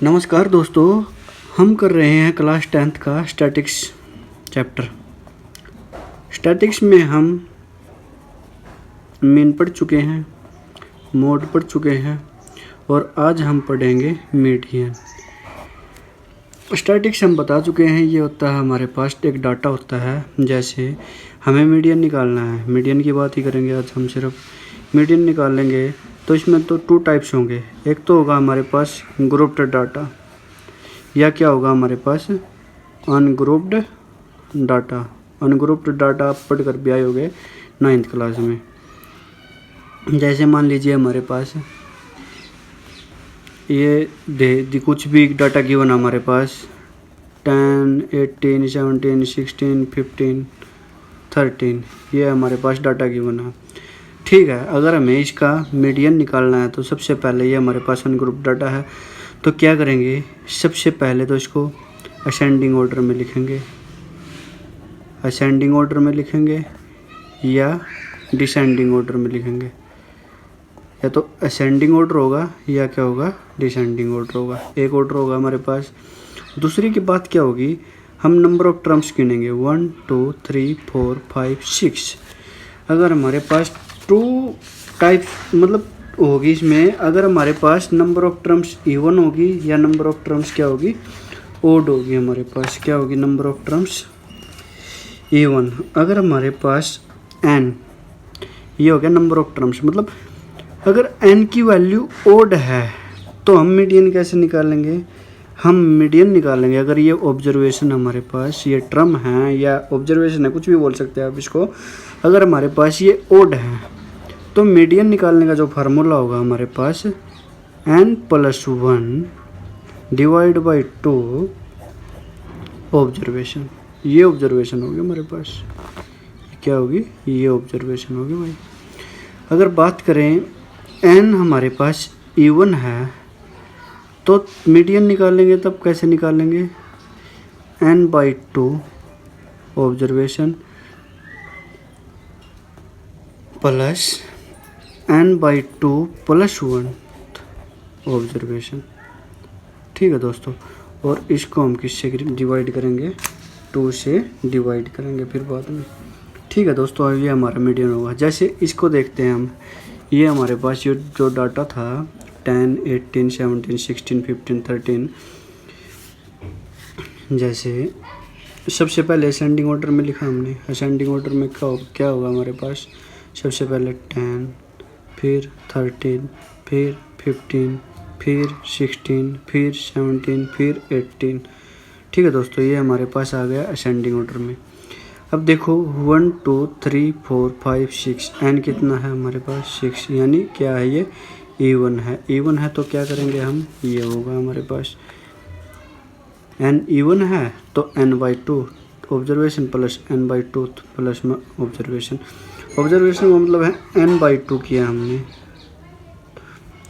नमस्कार दोस्तों, हम कर रहे हैं क्लास 10th का स्टैटिक्स चैप्टर। स्टैटिक्स में हम मीन पढ़ चुके हैं, मोड पढ़ चुके हैं और आज हम पढ़ेंगे मीडियन। स्टैटिक्स हम बता चुके हैं, ये होता है हमारे पास एक डाटा होता है। जैसे हमें मीडियन निकालना है, मीडियन की बात ही करेंगे आज हम, सिर्फ मीडियन निकाल लेंगे। तो इसमें तो 2 टाइप्स होंगे। एक तो होगा हमारे पास ग्रुप्ड डाटा, या क्या होगा हमारे पास अनग्रुप्ड डाटा। अनग्रुप्ड डाटा आप पढ़ कर भी आए होंगे 9th क्लास में। जैसे मान लीजिए हमारे पास ये कुछ भी डाटा गिवन हमारे पास 10, 18, 17, 16, 15, 13, ये हमारे पास डाटा गिवन है। ठीक है, अगर हमें इसका मीडियन निकालना है तो सबसे पहले ये हमारे पास अनग्रुप डाटा है, तो क्या करेंगे, सबसे पहले तो इसको असेंडिंग ऑर्डर में लिखेंगे। असेंडिंग ऑर्डर में लिखेंगे या डिसेंडिंग ऑर्डर में लिखेंगे। या तो असेंडिंग ऑर्डर होगा या क्या होगा, डिसेंडिंग ऑर्डर होगा। एक ऑर्डर होगा हमारे पास। दूसरी की बात क्या होगी, हम नंबर ऑफ टर्म्स गिनेंगे 1, 2, 3, 4, 5, 6। अगर हमारे पास 2 टाइप्स मतलब होगी इसमें, अगर हमारे पास नंबर ऑफ टर्म्स इवन होगी या नंबर ऑफ टर्म्स क्या होगी, ओड होगी। हमारे पास क्या होगी, नंबर ऑफ टर्म्स इवन। अगर हमारे पास n, ये हो गया नंबर ऑफ टर्म्स, मतलब अगर n की वैल्यू ओड है तो हम मीडियन कैसे निकालेंगे, हम मीडियन निकालेंगे। अगर ये ऑब्जर्वेशन हमारे पास ये टर्म है या ऑब्जर्वेशन है, कुछ भी बोल सकते हैं आप इसको। अगर हमारे पास ये ओड है तो मीडियन निकालने का जो फार्मूला होगा हमारे पास n+1 डिवाइड बाई 2 ऑब्जर्वेशन। ये ऑब्जर्वेशन होगी हमारे पास, क्या होगी, ये ऑब्जर्वेशन होगी भाई। अगर बात करें n हमारे पास इवन है तो मीडियन निकालेंगे, तब कैसे निकालेंगे, n/2 observation plus n/2 + 1 observation. ठीक है दोस्तों, और इसको हम किससे डिवाइड करेंगे, 2 से डिवाइड करेंगे फिर बाद में। ठीक है दोस्तों, ये हमारा मीडियन होगा। जैसे इसको देखते हैं हम, ये हमारे पास ये जो डाटा था 10, 18, 17, 16, 15, 13। जैसे सबसे पहले असेंडिंग ऑर्डर में लिखा हमने। असेंडिंग ऑर्डर में क्या होगा हमारे पास, सबसे पहले 10, फिर 13, फिर 15, फिर 16, फिर 17, फिर 18। ठीक है दोस्तों, ये हमारे पास आ गया असेंडिंग ऑर्डर में। अब देखो 1, 2, 3, 4, 5, 6, n कितना है हमारे पास 6, यानी क्या है, ये इवन है। इवन है तो क्या करेंगे हम, ये होगा हमारे पास n इवन है तो n/2 observation plus n/2 plus में ऑब्जर्वेशन। ऑब्जर्वेशन का मतलब है n/2 किया हमने,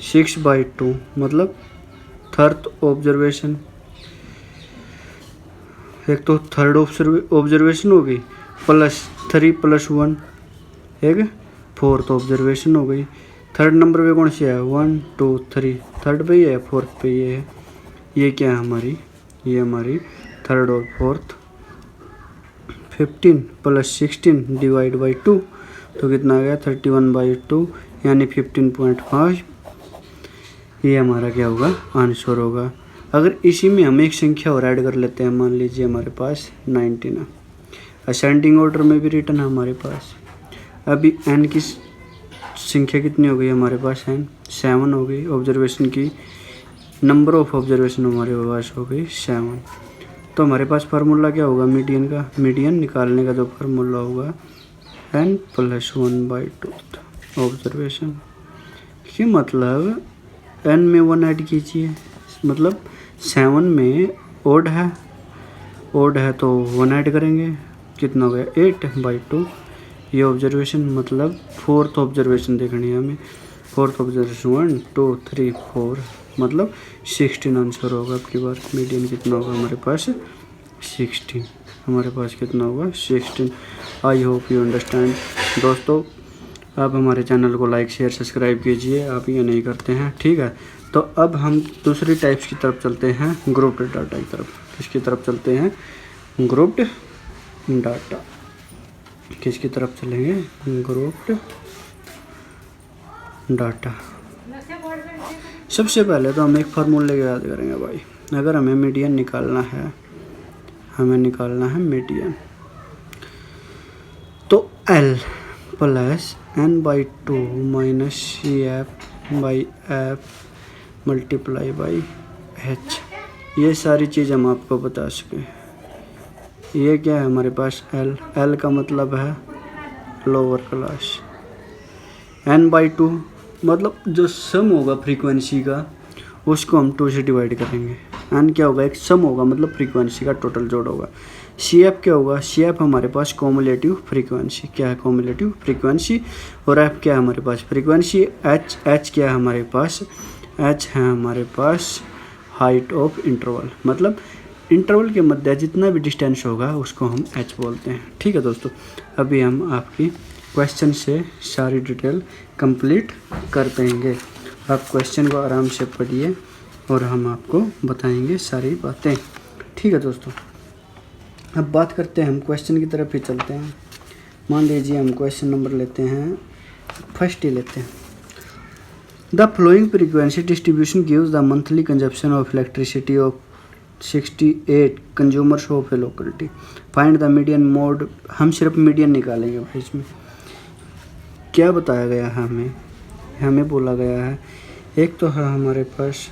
6/2 मतलब थर्ड ऑब्जर्वेशन। एक तो थर्ड ऑब्जर्वेशन हो गई, प्लस 3 + 1 एक फोर्थ ऑब्जर्वेशन हो गई। थर्ड नंबर पे कौन सी है, 1, 2, 3, थर्ड पे ये है, फोर्थ पे ये है। ये क्या है हमारी, ये हमारी थर्ड और फोर्थ। 15 + 16 डिवाइड बाई 2 तो कितना आ गया, 31/2 यानी 15.5। ये हमारा क्या होगा, आंसर होगा। अगर इसी में हम एक संख्या और ऐड कर लेते हैं, मान लीजिए हमारे पास 19 है। असेंडिंग ऑर्डर में भी रिटर्न है हमारे पास। अभी n की संख्या कितनी हो गई हमारे पास, n 7 हो गई। ऑब्जर्वेशन की नंबर ऑफ ऑब्जर्वेशन हमारे पास हो गई 7। तो हमारे पास फार्मूला क्या होगा मीडियन का, मीडियन निकालने का जो फार्मूला होगा n+1/2 ऑब्जर्वेशन। ये मतलब n में 1 ऐड कीजिए, मतलब 7 में ओड है, ओड है तो 1 ऐड करेंगे, कितना हो गया 8/2। ये ऑब्जर्वेशन मतलब फोर्थ ऑब्जर्वेशन देखनी है हमें। फोर्थ ऑब्जर्वेशन 1, 2, 3, 4 मतलब 16 आंसर होगा। आपकी बार मीडियन कितना होगा हमारे पास, 16। हमारे पास कितना होगा, 16। I hope you understand. दोस्तों, आप हमारे चैनल को लाइक, शेयर, सब्सक्राइब कीजिए, आप ये नहीं करते हैं। ठीक है, तो अब हम दूसरी टाइप्स की तरफ चलते हैं, ग्रुप्ड डाटा की तरफ। किसकी तरफ चलते हैं? Grouped data. किसकी तरफ चलेंगे? Grouped data. सबसे पहले तो हम एक फार्मूले याद करेंगे भाई। अगर हमें मीडियन निकालना है, मीडियन, तो L plus n/2 minus CF/F multiply by H। ये सारी चीज़ हम आपको बता सकें। ये क्या है हमारे पास? L का मतलब है लोअर क्लास, n/2 मतलब जो सम होगा फ्रीक्वेंसी का उसको हम 2 से डिवाइड करेंगे। n क्या होगा? एक सम होगा, मतलब फ्रीक्वेंसी का टोटल जोड़ होगा। CF क्या होगा? CF हमारे पास कॉम्युलेटिव फ्रीक्वेंसी। क्या है? Cumulative frequency. और F क्या है हमारे पास? फ्रीक्वेंसी। H क्या है हमारे पास? H है हमारे पास हाइट ऑफ इंटरवल, मतलब इंटरवल के मध्य जितना भी डिस्टेंस होगा उसको हम H बोलते हैं। ठीक है दोस्तों, अभी हम आपकी क्वेश्चन से सारी डिटेल कंप्लीट कर देंगे। आप क्वेश्चन को आराम से पढ़िए और हम आपको बताएंगे सारी बातें। ठीक है दोस्तों, अब बात करते हैं, हम क्वेश्चन की तरफ ही चलते हैं। मान लीजिए हम क्वेश्चन नंबर लेते हैं, फर्स्ट ही लेते हैं। The flowing frequency distribution gives the monthly consumption of elasticity of 68 consumers of A locality. Find the median mode. हम सिर्फ मीडियन निकालेंगे भाई। इसमें क्या बताया गया है? हमें बोला गया है, एक तो है हमारे पास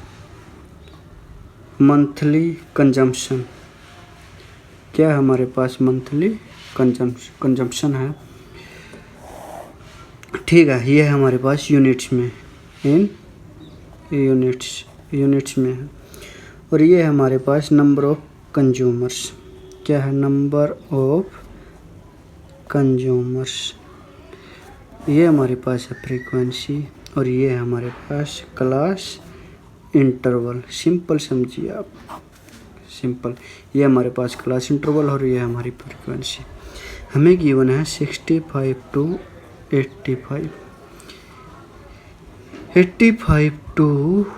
मंथली कंजम्पशन। क्या है हमारे पास? मंथली कंजम्पशन है। ठीक है, ये है हमारे पास यूनिट्स में, इन यूनिट्स में है। और ये है हमारे पास नंबर ऑफ कंज्यूमर्स। क्या है? Number of consumers. ये हमारे पास है फ्रीक्वेंसी और ये है हमारे पास क्लास इंटरवल। सिंपल समझिए आप, सिंपल। ये हमारे पास क्लास इंटरवल और ये हमारी फ्रीक्वेंसी। हमें गिवन है 65 to 85, 85 to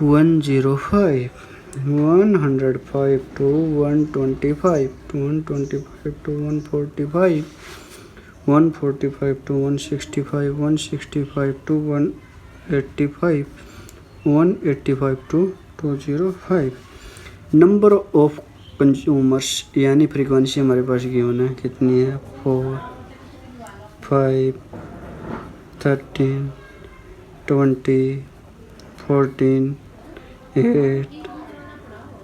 105, 105 to 125, 125 to 145, 145 to 165, 165 to 185, 185 to 205। Number of consumers यानी फ्रीक्वेंसी हमारे पास गिवन है, कितनी है? 4, 5, 13, 20, 14, 8,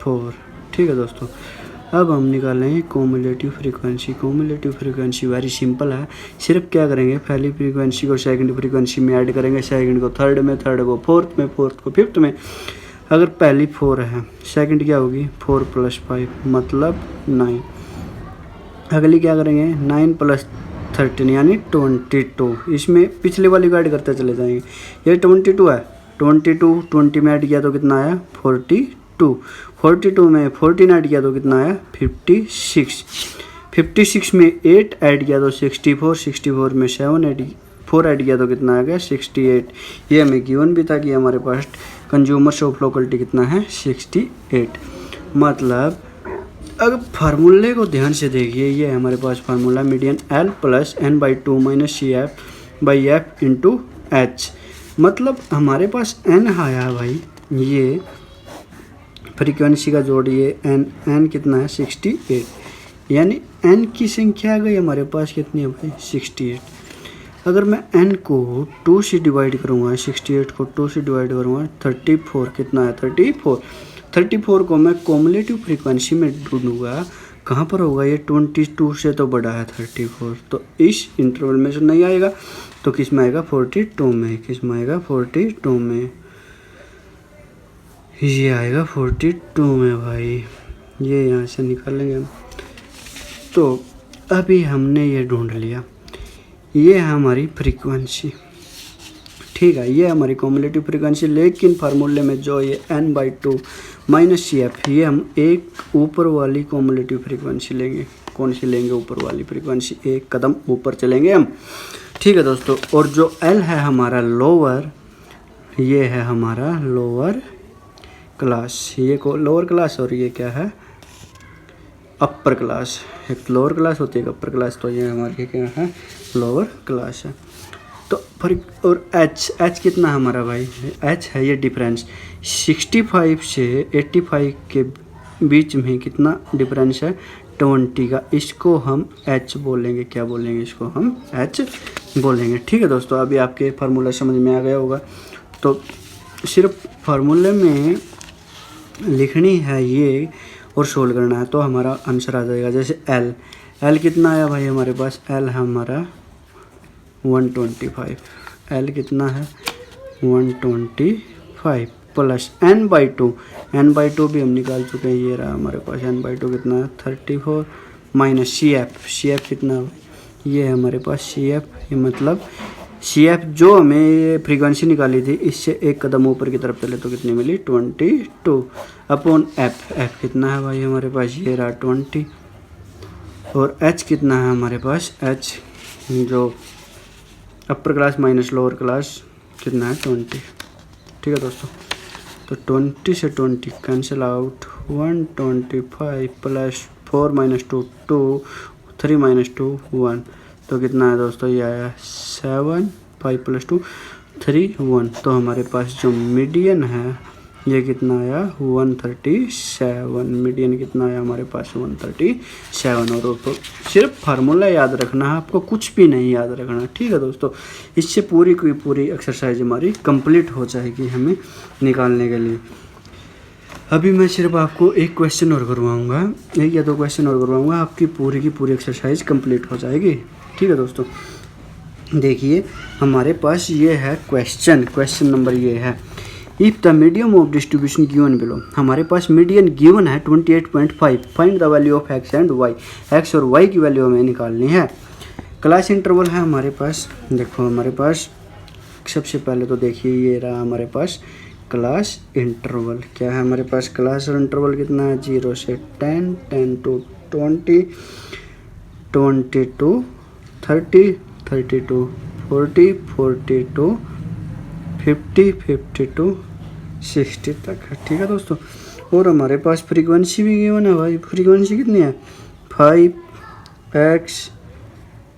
4। ठीक है दोस्तों, अब हम निकालेंगे cumulative frequency. Cumulative frequency very simple है। सिर्फ क्या करेंगे? पहली फ्रीक्वेंसी को सेकंड फ्रीक्वेंसी में ऐड करेंगे, सेकंड को थर्ड में, थर्ड को फोर्थ में, फोर्थ को फिफ्थ में। अगर पहली 4 है, सेकंड क्या होगी? 4 + 5 मतलब 9। अगली क्या करेंगे? 9 + 13 यानी 22। इसमें पिछले वाली को ऐड करते चले जाएंगे। ये 22 है, 22 20 में ऐड किया तो कितना आया? 42। 42 में 14 ऐड किया तो कितना आया? 56। 56 में 8 ऐड किया तो 64। 64 में 4 ऐड किया तो कितना आ गया? 68। ये हमें गिवन भी था कि हमारे पास कंज्यूमर्स ऑफ लोकेलिटी कितना है? 68। मतलब अगर फार्मूले को ध्यान से देखिए, ये है हमारे पास formula median L plus n/2 minus CF/F into H। मतलब हमारे पास n आया भाई, ये फ्रीक्वेंसी का जोड़, ये n कितना है? 68। यानी n की संख्या आ गई हमारे पास कितनी है भाई? 68। अगर मैं n को 2 से डिवाइड करूँगा, 68 को 2 से डिवाइड करूँगा, 34 कितना है? 34 को मैं कॉम्युलेटिव फ्रीक्वेंसी में ढूंढूंगा, कहाँ पर होगा? ये 22 से तो बड़ा है 34, तो इस इंटरवल में से नहीं आएगा, तो किस में आएगा? 42 में। किस में आएगा? 42 में। ये आएगा 42 में भाई, ये यहाँ से निकालेंगे हम। तो अभी हमने ये ढूंढ लिया, ये है हमारी फ्रीक्वेंसी। ठीक है, ये हमारी कॉम्युलेटिव फ्रीक्वेंसी। लेकिन फार्मूले में जो ये n/2 माइनस CF, ये हम एक ऊपर वाली कॉम्युलेटिव फ्रीक्वेंसी लेंगे। कौन सी लेंगे? ऊपर वाली फ्रीक्वेंसी, एक कदम ऊपर चलेंगे हम। ठीक है दोस्तों, और जो L है हमारा लोअर, ये है हमारा लोअर क्लास, ये को लोअर क्लास और ये क्या है अपर क्लास। एक लोअर क्लास होती है एक अपर क्लास, तो ये हमारे क्या है लोअर क्लास है। तो फर्क और एच कितना है हमारा भाई, एच है ये डिफरेंस 65 से 85 के बीच में कितना डिफरेंस है 20 का, इसको हम एच बोलेंगे। क्या बोलेंगे इसको हम एच बोलेंगे। ठीक है दोस्तों, अभी आपके फार्मूला समझ में आ गया होगा। तो सिर्फ फार्मूले में लिखनी है ये और सोल्व करना है, तो हमारा आंसर आ जाएगा। जैसे एल कितना आया भाई हमारे पास, एल है हमारा 125, एल कितना है 125 प्लस n/2 भी हम निकाल चुके हैं, ये रहा हमारे पास n/2 कितना है 34 माइनस सी एफ कितना है, ये है हमारे पास सी एफ, मतलब सी एफ जो हमें फ्रीक्वेंसी निकाली थी इससे एक कदम ऊपर की तरफ चले तो कितनी मिली 22 अपॉन एफ कितना है भाई हमारे पास, ये रहा 20 और एच कितना है हमारे पास, एच जो upper class minus lower class कितना है 20। ठीक है दोस्तों, तो 20 से 20 cancel out, 125 plus 4 minus 2 2, 3 minus 2 1, तो कितना है दोस्तों ये आया 7, 5 प्लस 2 3 1। तो हमारे पास जो मीडियन है ये कितना आया 137, मीडियन कितना आया हमारे पास 137। और तो सिर्फ फार्मूला याद रखना है आपको, कुछ भी नहीं याद रखना। ठीक है दोस्तों, इससे पूरी की पूरी एक्सरसाइज हमारी कंप्लीट हो जाएगी हमें निकालने के लिए। अभी मैं सिर्फ आपको एक क्वेश्चन और करवाऊंगा, एक या दो क्वेश्चन और करवाऊंगा, आपकी पूरी की पूरी एक्सरसाइज कंप्लीट हो जाएगी। ठीक है दोस्तों, देखिए हमारे पास ये है क्वेश्चन नंबर ये है, if the medium of distribution given below, हमारे पास मीडियन गिवन है 28.5, find the value of x and y, x और वाई की वैल्यू हमें निकालनी है। क्लास इंटरवल है हमारे पास, देखो हमारे पास सबसे पहले तो देखिए ये रहा हमारे पास क्लास इंटरवल, क्या है हमारे पास क्लास इंटरवल कितना है 0 से 10, 10 to 20, 20 to 30, 30 to 40, 40 to 50, 50 to 60 तक है। ठीक है दोस्तों, और हमारे पास फ्रीक्वेंसी भी गिवन है भाई, फ्रीक्वेंसी कितनी है 5x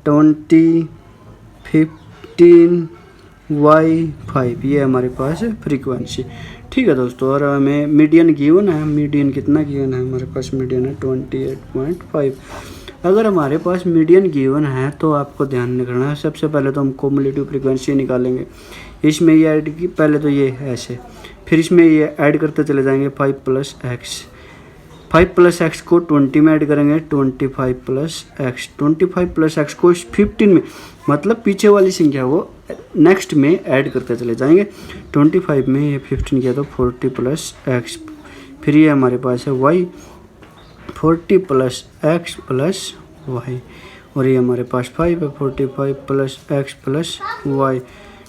20 15 y 5, ये हमारे पास है फ्रीक्वेंसी। ठीक है दोस्तों, और हमें मीडियन गिवन है, मीडियन कितना गिवन है हमारे पास, मीडियन है 28.5। अगर हमारे पास मीडियन गिवन है तो आपको ध्यान रखना है, सबसे पहले तो हम कोमुलेटिव फ्रीक्वेंसी निकालेंगे। इसमें ये ऐड की, पहले तो ये ऐसे, फिर इसमें ये ऐड करते चले जाएंगे 5 प्लस एक्स को 20 में ऐड करेंगे 25 प्लस एक्स, 25 प्लस एक्स को 15 में, मतलब पीछे वाली संख्या वो नेक्स्ट में ऐड करते चले जाएंगे। 25 में ये 15 किया तो 40 प्लस एक्स, फिर ये हमारे पास है y 40 plus x plus y, और ये हमारे पास 5 है 45 प्लस एक्स प्लस वाई।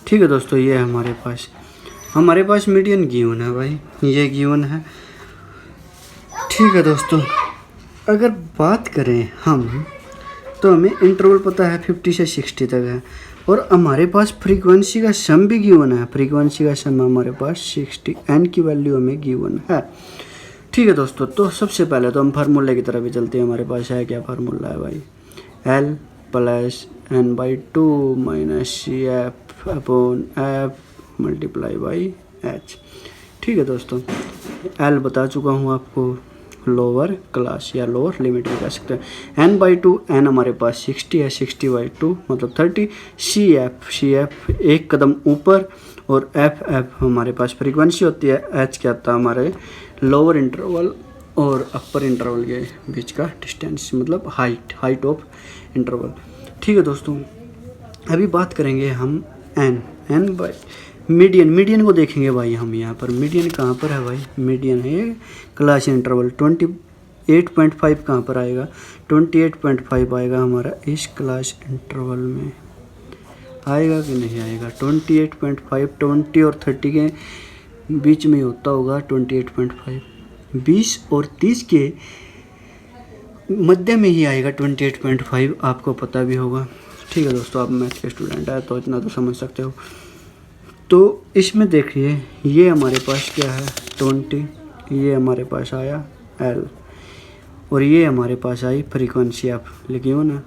ठीक है दोस्तों, ये हमारे पास मीडियन गिवन है भाई, ये गिवन है। ठीक है दोस्तों, अगर बात करें हम तो हमें इंटरवल पता है 50 से 60 तक है, और हमारे पास फ्रीक्वेंसी का सम भी गिवन है, फ्रीक्वेंसी का सम हमारे पास 60, एन की वैल्यू हमें गिवन है। ठीक है दोस्तों, तो सबसे पहले तो हम फार्मूले की तरफ भी चलते हैं। हमारे पास है क्या फार्मूला है भाई, L plus n/2 minus c f upon f multiply by h. ठीक है दोस्तों, एल बता चुका हूँ आपको, लोअर क्लास या लोअर लिमिट भी कह सकते हैं। n/2, एन हमारे पास 60 है, 60/2 मतलब 30, सी एफ एक कदम ऊपर, और एफ हमारे पास फ्रीक्वेंसी होती है, एच क्या होता है हमारे लोअर इंटरवल और अपर इंटरवल के बीच का डिस्टेंस, मतलब हाइट ऑफ इंटरवल। ठीक है दोस्तों, अभी बात करेंगे हम एन बाई मीडियन को देखेंगे भाई हम यहाँ पर। मीडियन कहाँ पर है भाई, मीडियन है क्लास इंटरवल 28.5 कहाँ पर आएगा, 28.5 आएगा हमारा इस क्लास इंटरवल में, आएगा कि नहीं आएगा 28.5, 20 और 30 के बीच में होता होगा 28.5, 20 और 30 के मध्य में ही आएगा 28.5, आपको पता भी होगा। ठीक है दोस्तों, आप मैथ के स्टूडेंट है तो इतना तो समझ सकते हो। तो इसमें देखिए ये हमारे पास क्या है 20, ये हमारे पास आया एल, और ये हमारे पास आई फ्रीक्वेंसी एफ, लिखी हो ना,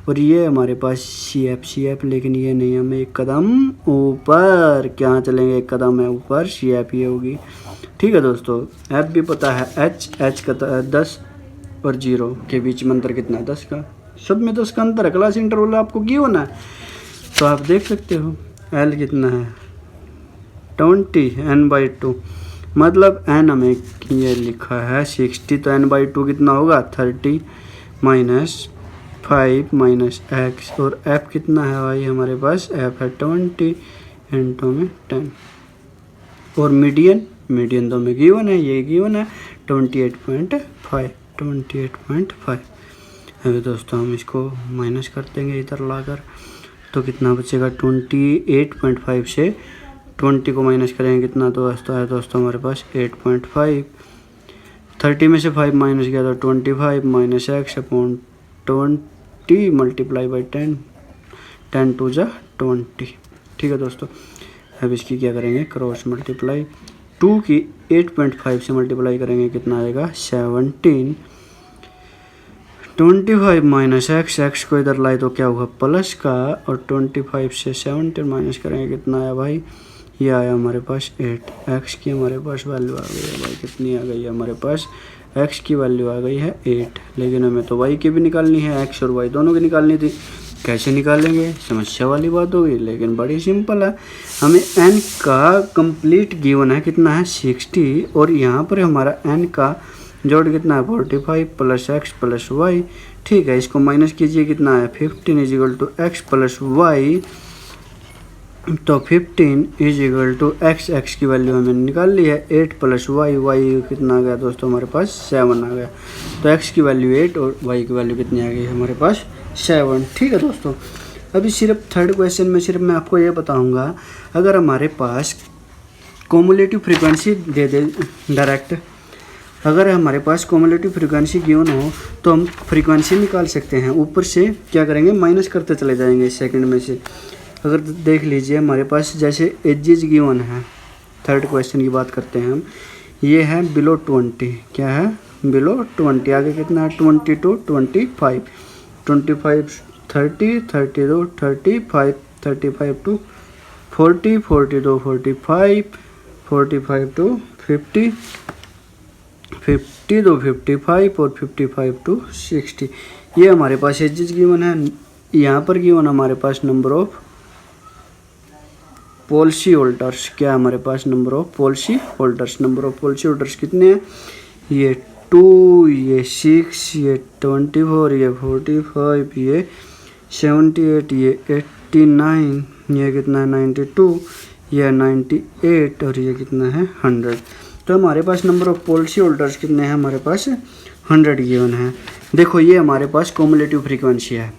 और ये हमारे पास सी एफ, लेकिन ये नहीं, हमें एक कदम ऊपर क्या चलेंगे, एक कदम है ऊपर, सी एफ ये होगी। ठीक है दोस्तों, एफ भी पता है, एच का 10 और 0 के बीच में अंतर कितना है, 10 का, सब में 10 का अंतर है, क्लास इंटरवल आपको क्यों होना है, तो आप देख सकते हो एल कितना है 20 n/2, मतलब n हमें ये लिखा है 60, तो n/2 कितना होगा 30 -5 -x, और f कितना है भाई हमारे पास, f है 20 इंटू में 10, और मीडियन तो हमें गिवन है, ये गिवन है 28.5। अभी दोस्तों हम इसको माइनस कर देंगे इधर लाकर, तो कितना बचेगा 28.5 से 20 को माइनस करेंगे कितना, तो है दोस्तों हमारे पास 8.5, 30 में से 5 माइनस किया तो 25 minus x upon 20 multiply by 10, 10 2 जा 20। ठीक है दोस्तों, अब इसकी क्या करेंगे क्रॉस मल्टीप्लाई, 2 की 8.5 से मल्टीप्लाई करेंगे कितना आएगा 17, 25 माइनस x को इधर लाए तो क्या हुआ प्लस का, और 25 से 17 माइनस करेंगे कितना आया भाई, ये आया हमारे पास 8, x की हमारे पास वैल्यू आ गई है भाई, कितनी आ गई है हमारे पास, x की वैल्यू आ गई है 8, लेकिन हमें तो y की भी निकालनी है, x और y दोनों की निकालनी थी, कैसे निकालेंगे, समस्या वाली बात होगी, लेकिन बड़ी सिंपल है, हमें n का कंप्लीट गिवन है कितना है 60, और यहाँ पर हमारा n का जोड़ कितना है 45 प्लस x प्लस वाई। ठीक है, इसको माइनस कीजिए कितना है 15 is equal to x plus y, तो 15 इज इक्वल टू एक्स की वैल्यू हमें निकाल ली है 8 प्लस वाई कितना आ गया दोस्तों हमारे पास 7 आ गया, तो x की वैल्यू 8 और y की वैल्यू कितनी आ गई हमारे पास 7। ठीक है दोस्तों, अभी सिर्फ थर्ड क्वेश्चन में सिर्फ मैं आपको ये बताऊंगा, अगर हमारे पास कॉमुलेटिव फ्रीक्वेंसी दे दे डायरेक्ट, अगर हमारे पास कॉमुलेटिव फ्रीक्वेंसी गिवन हो तो हम फ्रीक्वेंसी निकाल सकते हैं, ऊपर से क्या करेंगे माइनस करते चले जाएंगे सेकंड में से। अगर देख लीजिए हमारे पास जैसे एजेस गिवन है, थर्ड क्वेश्चन की बात करते हैं हम, ये है बिलो 20, क्या है बिलो 20, आगे कितना है 22 25 25 30 32 35 35 टू 40 42 45 45 टू 50 50 तो 55 और 55 टू 60, ये हमारे पास एजेस गिवन है। यहाँ पर गिवन हमारे पास नंबर ऑफ पॉलिसी होल्डर्स, क्या हमारे पास नंबर ऑफ पॉलिसी होल्डर्स कितने हैं, ये 2, ये 6, ये 24, ये 45, ये 78, ये 89, ये कितना है 92, ये 98 और ये कितना है 100। तो हमारे पास नंबर ऑफ पॉलिसी होल्डर्स कितने हैं, हमारे पास 100 गिवन है। देखो ये हमारे पास कॉमुलेटिव फ्रीक्वेंसी है,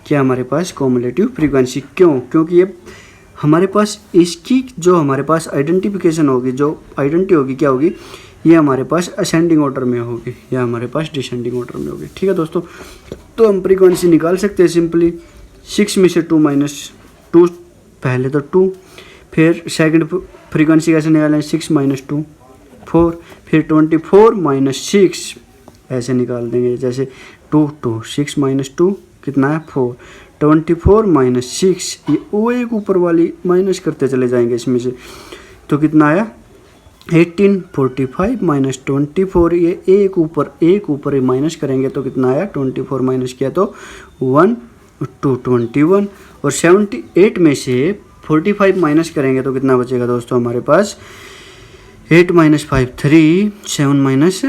क्या हमारे पास कॉमुलेटिव फ्रीक्वेंसी, क्योंकि ये हमारे पास इसकी जो हमारे पास आइडेंटिफिकेशन होगी, जो आइडेंटिटी होगी क्या होगी, ये हमारे पास असेंडिंग ऑर्डर में होगी या हमारे पास डिसेंडिंग ऑर्डर में होगी। ठीक है दोस्तों, तो हम फ्रीक्वेंसी निकाल सकते हैं सिंपली, 6 में से 2 माइनस 2, पहले तो 2, फिर सेकंड फ्रीक्वेंसी कैसे निकालें 6 माइनस 2 4, फिर 24 माइनस 6 ऐसे निकाल देंगे, जैसे 2 6 माइनस 2 कितना है 4, 24 माइनस 6, ये वो एक ऊपर वाली माइनस करते चले जाएंगे इसमें से, तो कितना आया 18 45 माइनस 24, ये एक ऊपर माइनस करेंगे तो कितना आया 24 माइनस किया तो 1 2 21, और 78 में से 45 माइनस करेंगे तो कितना बचेगा दोस्तों हमारे पास 8 माइनस 5 3, 7 माइनस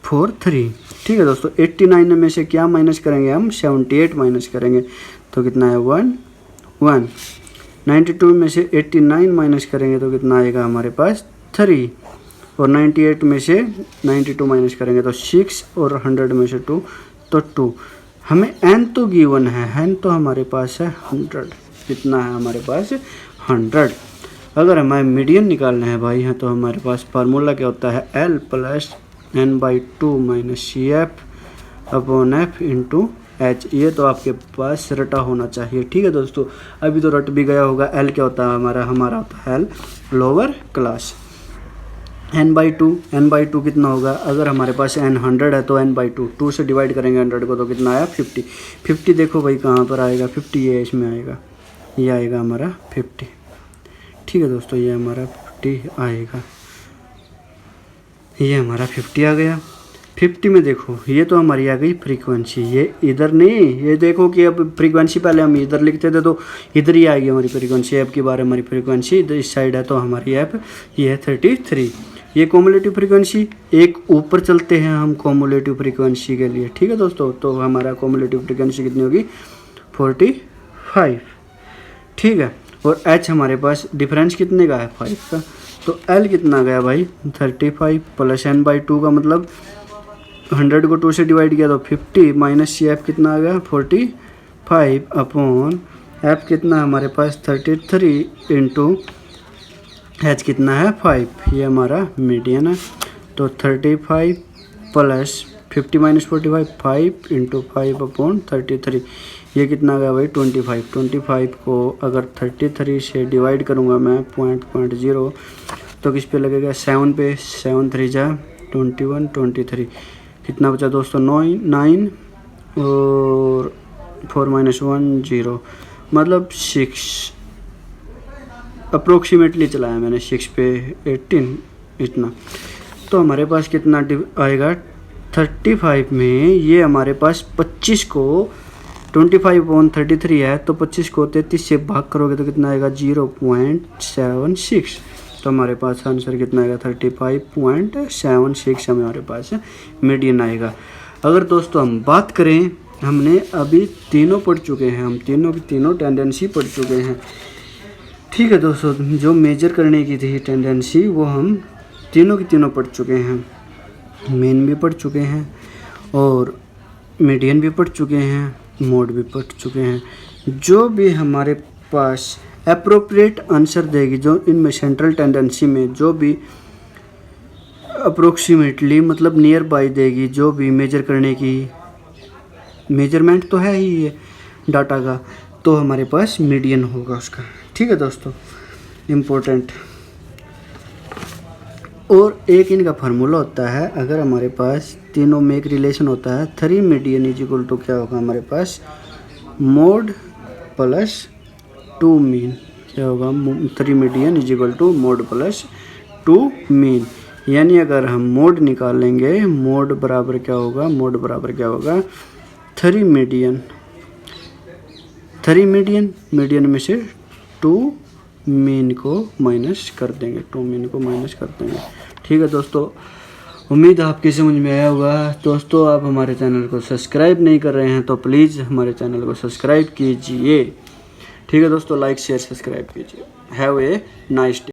4 3। ठीक है दोस्तों, 89 में से क्या माइनस करेंगे हम 78 माइनस करेंगे तो कितना है 1 1, 92 में से 89 माइनस करेंगे तो कितना आएगा हमारे पास 3, और 98 में से 92 माइनस करेंगे तो 6, और 100 में से 2 तो 2। हमें n तो गिवन है, n तो हमारे पास है 100, कितना है हमारे पास 100। अगर हमें मीडियन निकालना है भाई यहाँ, तो हमारे पास फार्मूला क्या होता है L plus n/2 minus CF upon F into H, ये तो आपके पास रटा होना चाहिए। ठीक है दोस्तों, अभी तो रट भी गया होगा। L क्या होता है हमारा होता है L लोअर क्लास। n/2 कितना होगा, अगर हमारे पास n 100 है तो n/2, 2 से डिवाइड करेंगे 100 को तो कितना आया 50। 50 देखो भाई कहाँ पर आएगा, 50 ये इसमें आएगा, ये आएगा हमारा 50। ठीक है दोस्तों, ये हमारा 50 आएगा, ये हमारा 50 आ गया। 50 में देखो ये तो हमारी आ गई फ्रीक्वेंसी, ये इधर नहीं, ये देखो कि अब फ्रीक्वेंसी पहले हम इधर लिखते थे तो इधर ही आएगी हमारी फ्रीक्वेंसी, ऐप की बार हमारी फ्रीक्वेंसी इधर इस साइड है तो हमारी ऐप ये है 33। ये कॉमुलेटिव फ्रीक्वेंसी, एक ऊपर चलते हैं हम कॉमुलेटिव फ्रीक्वेंसी के लिए। ठीक है दोस्तों, तो हमारा कॉमुलेटिव फ्रीक्वेंसी कितनी होगी 45। ठीक है, और h हमारे पास डिफरेंस कितने का है 5 का, तो L कितना गया भाई 35 प्लस n/2 का मतलब 100 को 2 से डिवाइड किया तो 50 माइनस सी एफ कितना आ गया 45 अपॉन एफ कितना हमारे पास 33 इंटू एच कितना है 5, ये हमारा मीडियन है। तो 35 प्लस 50 माइनस 45 5 इंटू 5 अपॉन 33, ये कितना आ गया भाई 25। 25 को अगर 33 से डिवाइड करूँगा मैं 0.0 तो किस पे लगेगा 7 पे, 7 3 जा 21 23, कितना बचा दोस्तों 9 और 4 माइनस 1 0, मतलब 6 अप्रोक्सीमेटली चलाया मैंने 6 पे 18 इतना। तो हमारे पास कितना आएगा 35 में, ये हमारे पास 25 को 25/33 है तो 25 को 33 से भाग करोगे तो कितना आएगा 0.76, तो हमारे पास आंसर कितना आएगा 35.76 हमारे पास मीडियन आएगा। अगर दोस्तों हम बात करें, हमने अभी तीनों पढ़ चुके हैं, हम तीनों की तीनों टेंडेंसी पढ़ चुके हैं। ठीक है दोस्तों, जो मेजर करने की थी टेंडेंसी वो हम तीनों की तीनों पढ़ चुके हैं, मेन भी पढ़ चुके हैं और मीडियन भी पढ़ चुके हैं, मोड भी पढ़ चुके हैं। जो भी हमारे पास अप्रोप्रिएट आंसर देगी, जो इनमें सेंट्रल टेंडेंसी में जो भी अप्रोक्सीमेटली मतलब नियर बाई देगी, जो भी मेजर करने की मेजरमेंट तो है ही ये डाटा का, तो हमारे पास मीडियन होगा उसका। ठीक है दोस्तों, इम्पोर्टेंट। और एक इनका फार्मूला होता है, अगर हमारे पास तीनों में एक रिलेशन होता है 3 मीडियन इज इक्वल टू क्या होगा हमारे पास मोड प्लस 2 मीन, क्या होगा 3 median is equal to mode plus 2 mean. यानी अगर हम मोड निकालेंगे, मोड बराबर क्या होगा, मोड बराबर क्या होगा 3 मीडियन, मीडियन में से 2 मीन को माइनस कर देंगे, 2 मीन को माइनस कर देंगे। ठीक है दोस्तों, उम्मीद आपकी समझ में आया होगा। दोस्तों आप हमारे चैनल को सब्सक्राइब नहीं कर रहे हैं तो प्लीज़ हमारे चैनल को सब्सक्राइब कीजिए। ठीक है दोस्तों, लाइक शेयर सब्सक्राइब कीजिए। Have a nice day.